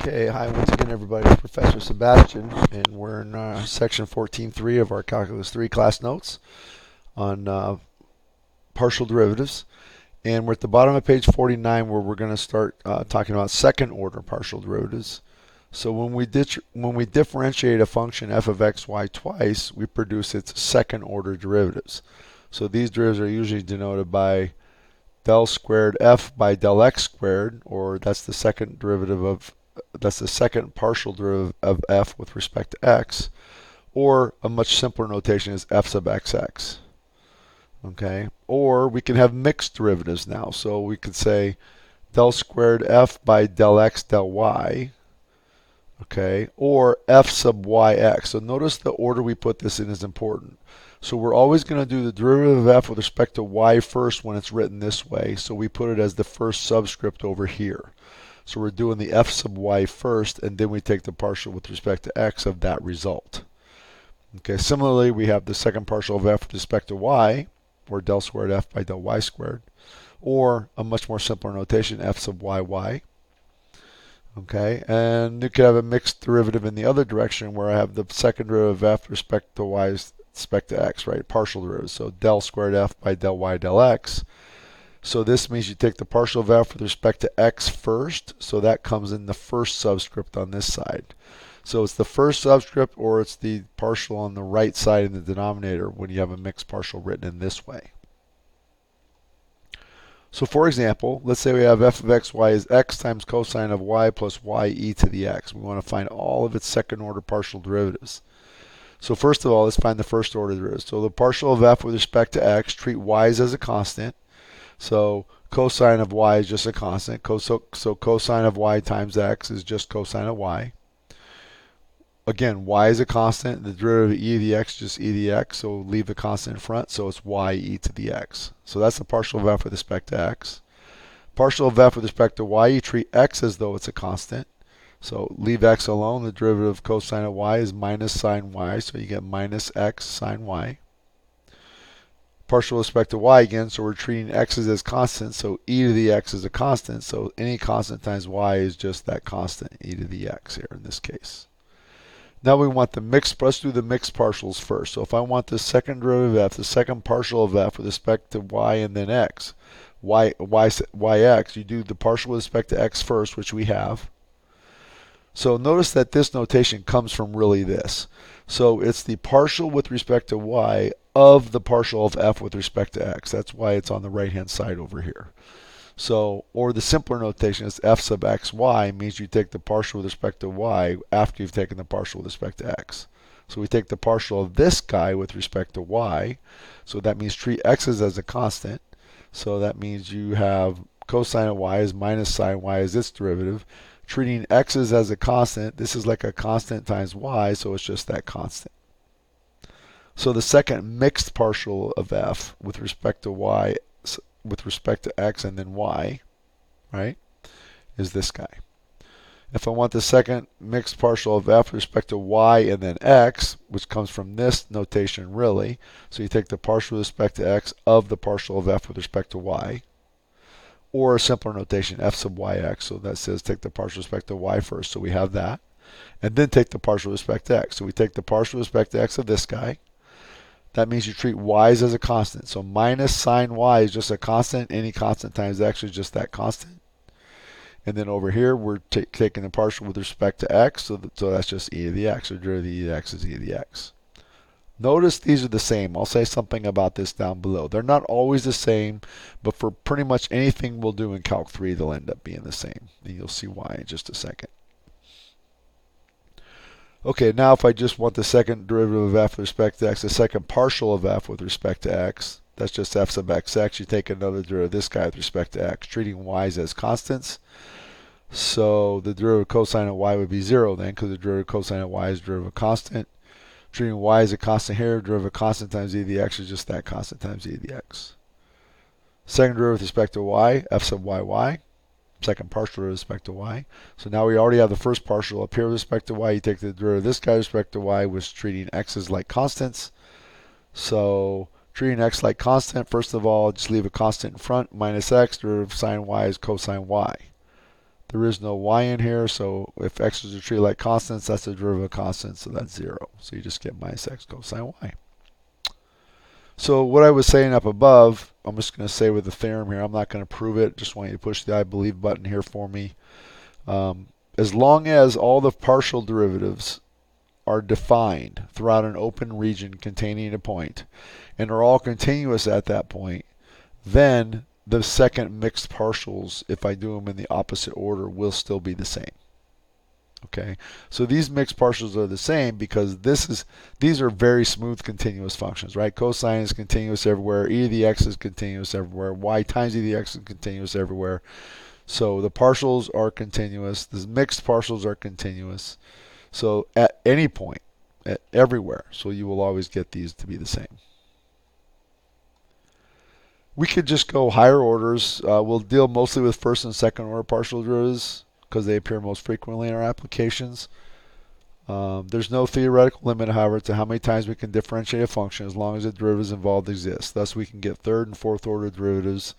Okay, hi once again everybody, it's Professor Sebastian, and we're in section 14.3 of our Calculus 3 class notes on partial derivatives. And we're at the bottom of page 49 where we're going to start talking about second order partial derivatives. So when we differentiate a function f of x, y twice, we produce its second order derivatives. So these derivatives are usually denoted by del squared f by del x squared, or that's the second partial derivative of f with respect to x, or a much simpler notation is f sub xx. Okay, or we can have mixed derivatives now. So we could say del squared f by del x del y, okay, or f sub yx. So notice the order we put this in is important. So we're always going to do the derivative of f with respect to y first when it's written this way. So we put it as the first subscript over here. So we're doing the f sub y first, and then we take the partial with respect to x of that result. Okay, similarly, we have the second partial of f with respect to y, or del squared f by del y squared, or a much more simpler notation, f sub yy. Okay, and you could have a mixed derivative in the other direction where I have the second derivative of f with respect to y with respect to x, right? Partial derivative. So del squared f by del y del x. So this means you take the partial of f with respect to x first, so that comes in the first subscript on this side. So it's the first subscript, or it's the partial on the right side in the denominator when you have a mixed partial written in this way. So for example, let's say we have f of xy is x times cosine of y plus y e to the x. We want to find all of its second order partial derivatives. So first of all, let's find the first order derivatives. So the partial of f with respect to x, treat y's as a constant. So cosine of y is just a constant. So cosine of y times x is just cosine of y. Again, y is a constant. The derivative of e to the x is just e to the x. So leave the constant in front. So it's y e to the x. So that's the partial of f with respect to x. Partial of f with respect to y, you treat x as though it's a constant. So leave x alone. The derivative of cosine of y is minus sine y. So you get minus x sine y. Partial with respect to y again, so we're treating x's as constants, so e to the x is a constant, so any constant times y is just that constant, e to the x here in this case. Now we want the mixed, let's do the mixed partials first. So if I want the second derivative of f, the second partial of f with respect to y and then x, yx, you do the partial with respect to x first, which we have. So notice that this notation comes from really this. So it's the partial with respect to y of the partial of f with respect to x. That's why it's on the right hand side over here. So, or the simpler notation is f sub xy means you take the partial with respect to y after you've taken the partial with respect to x. So we take the partial of this guy with respect to y. So that means treat x's as a constant. So that means you have cosine of y is minus sine y as its derivative. Treating x's as a constant, this is like a constant times y, so it's just that constant. So the second mixed partial of f with respect to y, with respect to x and then y, right, is this guy. If I want the second mixed partial of f with respect to y and then x, which comes from this notation really, so you take the partial with respect to x of the partial of f with respect to y, or a simpler notation, f sub yx, so that says take the partial with respect to y first, so we have that, and then take the partial with respect to x. So we take the partial with respect to x of this guy. That means you treat y's as a constant. So minus sine y is just a constant. Any constant times x is just that constant. And then over here, we're taking the partial with respect to x. So that's just e to the x. So derivative of e to the x is e to the x. Notice these are the same. I'll say something about this down below. They're not always the same, but for pretty much anything we'll do in Calc 3, they'll end up being the same. And you'll see why in just a second. Okay, now if I just want the second derivative of f with respect to x, the second partial of f with respect to x, that's just f sub xx. You take another derivative of this guy with respect to x, treating y's as constants. So the derivative of cosine of y would be 0 then, because the derivative of cosine of y is derivative of constant. Treating y as a constant here, derivative of constant times e to the x is just that constant times e to the x. Second derivative with respect to y, f sub yy. Second partial with respect to y. So now we already have the first partial up here with respect to y. You take the derivative of this guy with respect to y, which is treating x's like constants. So treating x like constant, first of all, just leave a constant in front, minus x, derivative of sine y is cosine y. There is no y in here, so if x is treated like constants, that's the derivative of constant, so that's 0. So you just get minus x cosine y. So what I was saying up above, I'm just going to say with the theorem here, I'm not going to prove it, just want you to push the I believe button here for me. As long as all the partial derivatives are defined throughout an open region containing a point, and are all continuous at that point, then the second mixed partials, if I do them in the opposite order, will still be the same. Okay, so these mixed partials are the same because these are very smooth continuous functions, right? Cosine is continuous everywhere, e to the x is continuous everywhere, y times e to the x is continuous everywhere. So the partials are continuous, the mixed partials are continuous. So at any point, everywhere, so you will always get these to be the same. We could just go higher orders. We'll deal mostly with first and second order partial derivatives because they appear most frequently in our applications. There's no theoretical limit, however, to how many times we can differentiate a function as long as the derivatives involved exist. Thus, we can get third and fourth order derivatives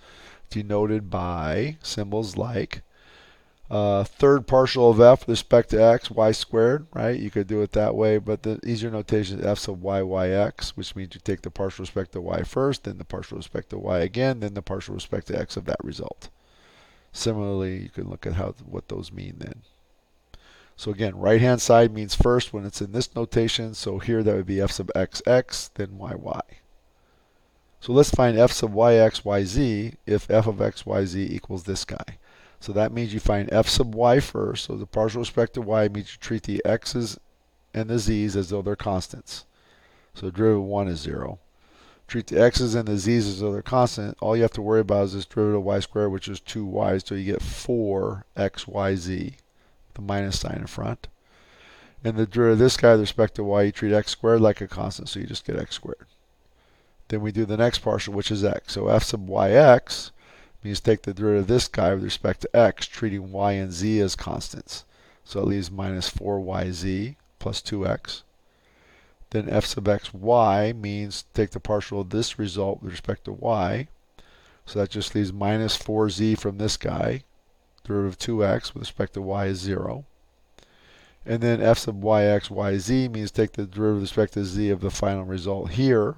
denoted by symbols like third partial of f with respect to x, y squared, right? You could do it that way, but the easier notation is f sub y, yx, which means you take the partial respect to y first, then the partial respect to y again, then the partial respect to x of that result. Similarly, you can look at what those mean then. So again, right-hand side means first when it's in this notation, so here that would be f sub xx, then yy. So let's find f sub yx, yz if f of x, yz equals this guy. So that means you find f sub y first. So the partial respect to y means you treat the x's and the z's as though they're constants. So derivative of 1 is 0. Treat the x's and the z's as though they're constant. All you have to worry about is this derivative of y squared, which is 2y. So you get 4xyz, the minus sign in front. And the derivative of this guy with respect to y, you treat x squared like a constant, so you just get x squared. Then we do the next partial, which is x. So f sub yx means take the derivative of this guy with respect to x, treating y and z as constants. So it leaves minus 4yz plus 2x. Then f sub xy means take the partial of this result with respect to y. So that just leaves minus 4z from this guy. Derivative of 2x with respect to y is 0. And then f sub yx, yz means take the derivative with respect to z of the final result here.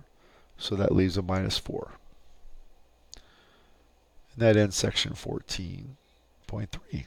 So that leaves a minus 4. And that ends section 14.3.